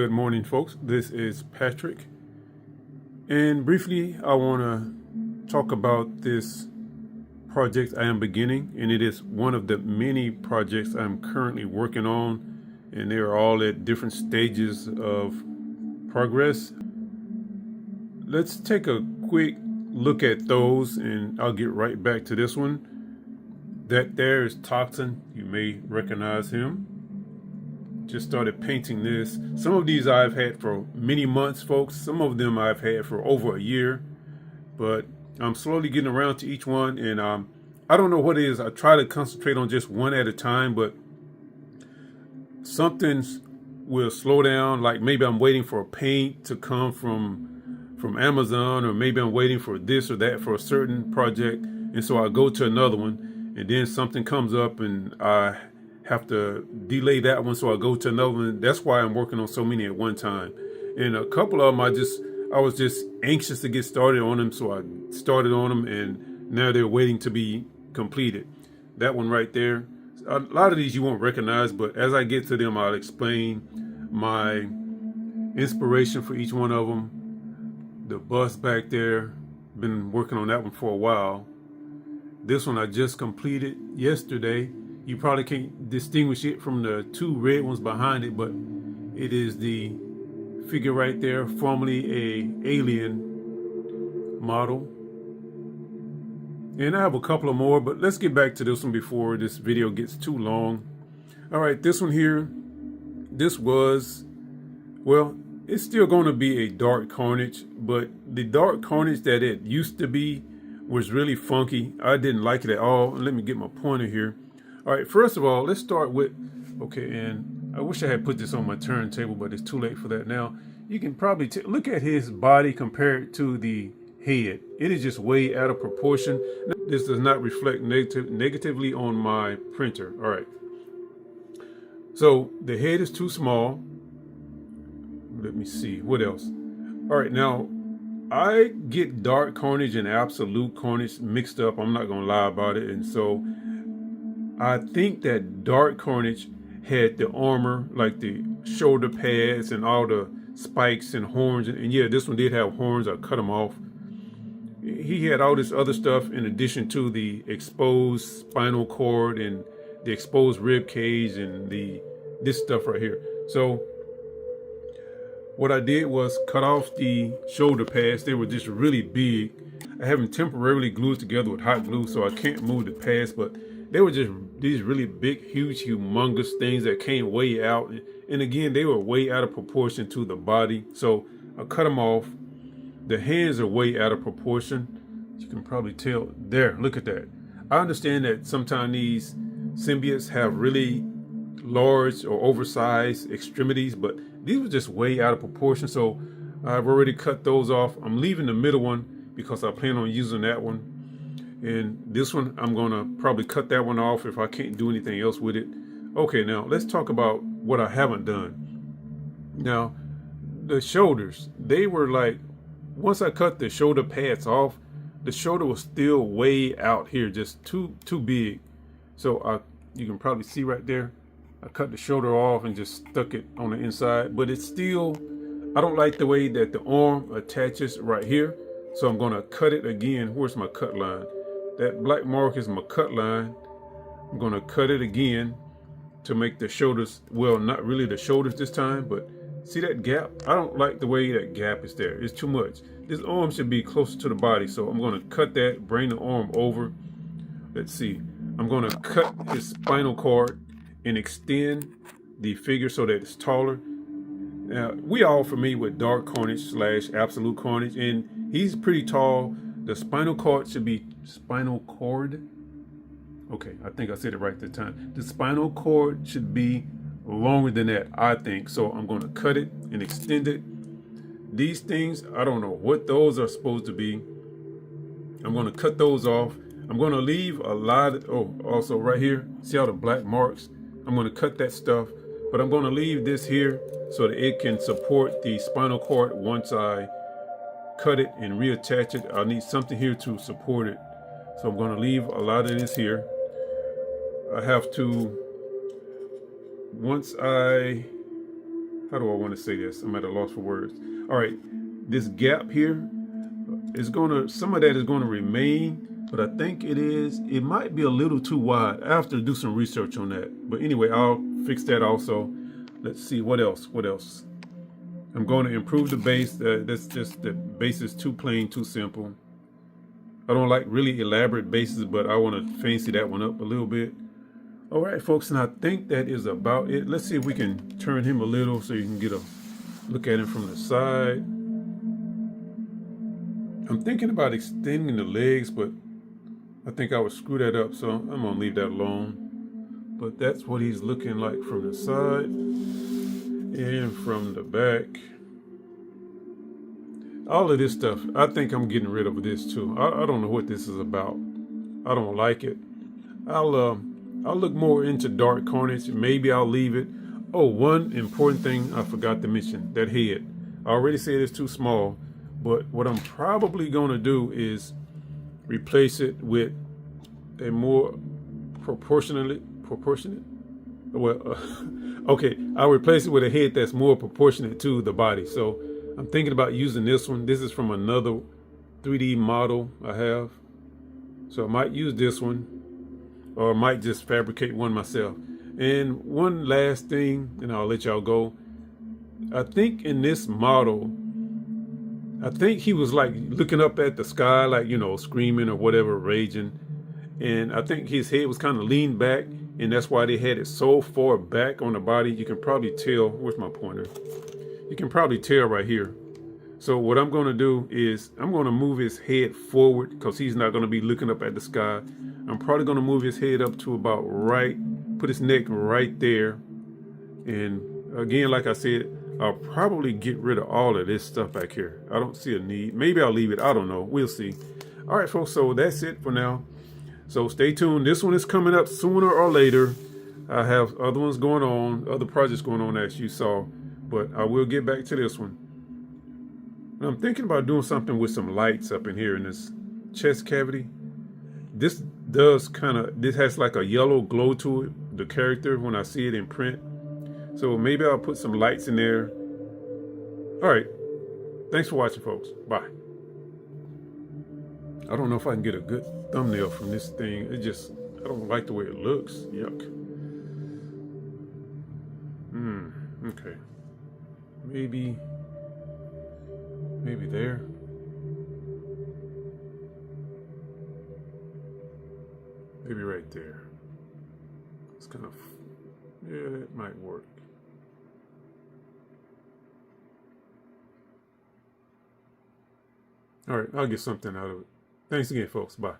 Good morning, folks. This is Patrick. And briefly, I want to talk about this project I am beginning. And it is one of the many projects I'm currently working on. And they are all at different stages of progress. Let's take a quick look at those and I'll get right back to this one. That there is Toxin. You may recognize him. Just started painting this. Some of these I've had for many months, folks. Some of them I've had for over a year, but I'm slowly getting around to each one. And I don't know what it is. I try to concentrate on just one at a time, but something will slow down. Like maybe I'm waiting for a paint to come from Amazon, or maybe I'm waiting for this or that for a certain project. And so I go to another one, and then something comes up and I have to delay that one, so I go to another one. That's why I'm working on so many at one time. And a couple of them I was just anxious to get started on them, so I started on them, and now they're waiting to be completed. That one right there, a lot of these you won't recognize, but as I get to them, I'll explain my inspiration for each one of them. The bus back there, been working on that one for a while. This one I just completed yesterday. You probably can't distinguish it from the two red ones behind it, but it is the figure right there, formerly a alien model. And I have a couple of more, but let's get back to this one before this video gets too long. All right, this one here, this was, well, it's still going to be a dark Carnage, but the dark Carnage that it used to be was really funky. I didn't like it at all. Let me get my pointer here. All right, first of all, let's start with, okay, and I wish I had put this on my turntable, but it's too late for that now. You can probably look at his body compared to the head. It is just way out of proportion. This does not reflect negatively on my printer. All right. So the head is too small. Let me see, what else? All right, now I get dark Carnage and absolute Carnage mixed up. I'm not gonna lie about it. And so I think that dark Carnage had the armor, like the shoulder pads and all the spikes and horns. And yeah, this one did have horns. I cut them off. He had all this other stuff in addition to the exposed spinal cord and the exposed rib cage and this stuff right here. So what I did was cut off the shoulder pads. They were just really big. I have them temporarily glued together with hot glue, so I can't move the pads, but they were just these really big, huge, humongous things that came way out. And again, they were way out of proportion to the body. So I cut them off. The hands are way out of proportion. You can probably tell there, look at that. I understand that sometimes these symbiotes have really large or oversized extremities, but these were just way out of proportion. So I've already cut those off. I'm leaving the middle one because I plan on using that one. And this one, I'm gonna probably cut that one off if I can't do anything else with it. Okay, now let's talk about what I haven't done. Now, the shoulders, they were like, once I cut the shoulder pads off, the shoulder was still way out here, just too big. So you can probably see right there, I cut the shoulder off and just stuck it on the inside, but it's still, I don't like the way that the arm attaches right here. So I'm gonna cut it again. Where's my cut line? That black mark is my cut line. I'm gonna cut it again to make the shoulders, well, not really the shoulders this time, but see that gap? I don't like the way that gap is there. It's too much. This arm should be closer to the body. So I'm gonna cut that, bring the arm over. Let's see. I'm gonna cut his spinal cord and extend the figure so that it's taller. Now, we all familiar with dark Carnage / absolute Carnage, and he's pretty tall. The spinal cord should be spinal cord. Okay, I think I said it right this time. The spinal cord should be longer than that, I think. So I'm going to cut it and extend it. These things, I don't know what those are supposed to be. I'm going to cut those off. I'm going to leave a lot of, also right here, see all the black marks? I'm going to cut that stuff, but I'm going to leave this here so that it can support the spinal cord once I cut it and reattach it. I'll need something here to support it. So I'm going to leave a lot of this here. I have to, once I how do I want to say this? I'm at a loss for words. All right, this gap here is gonna, some of that is gonna remain, but I think it might be a little too wide. I have to do some research on that. But anyway, I'll fix that also. Let's see, what else? I'm going to improve the base. That's just, the base is too plain, too simple. I don't like really elaborate bases, but I want to fancy that one up a little bit. All right, folks, and I think that is about it. Let's see if we can turn him a little so you can get a look at him from the side. I'm thinking about extending the legs, but I think I would screw that up, so I'm gonna leave that alone. But that's what he's looking like from the side and from the back. All of this stuff, I think I'm getting rid of this too. I don't know what this is about. I don't like it. I'll look more into dark carnage. Maybe I'll leave it. Oh, one important thing I forgot to mention, that head. I already said it's too small, but what I'm probably gonna do is replace it with a more proportionate. Well, okay, I'll replace it with a head that's more proportionate to the body. So I'm thinking about using this one. This is from another 3D model I have. So I might use this one, or I might just fabricate one myself. And one last thing, and I'll let y'all go. I think in this model, I think he was like looking up at the sky, like, you know, screaming or whatever, raging. And I think his head was kind of leaned back, and that's why they had it so far back on the body. You can probably tell, where's my pointer? You can probably tell right here. So what I'm gonna do is I'm gonna move his head forward because he's not gonna be looking up at the sky. I'm probably gonna move his head up to about right, put his neck right there. And again, like I said, I'll probably get rid of all of this stuff back here. I don't see a need. Maybe I'll leave it, I don't know, we'll see. All right, folks, so that's it for now. So stay tuned. This one is coming up sooner or later. I have other ones going on, other projects going on as you saw, but I will get back to this one. And I'm thinking about doing something with some lights up in here in this chest cavity. This does this has like a yellow glow to it, the character, when I see it in print. So maybe I'll put some lights in there. All right. Thanks for watching, folks. Bye. I don't know if I can get a good thumbnail from this thing. I don't like the way it looks. Yuck. Okay. Maybe there. Maybe right there. It's kind of, yeah, it might work. All right, I'll get something out of it. Thanks again, folks. Bye.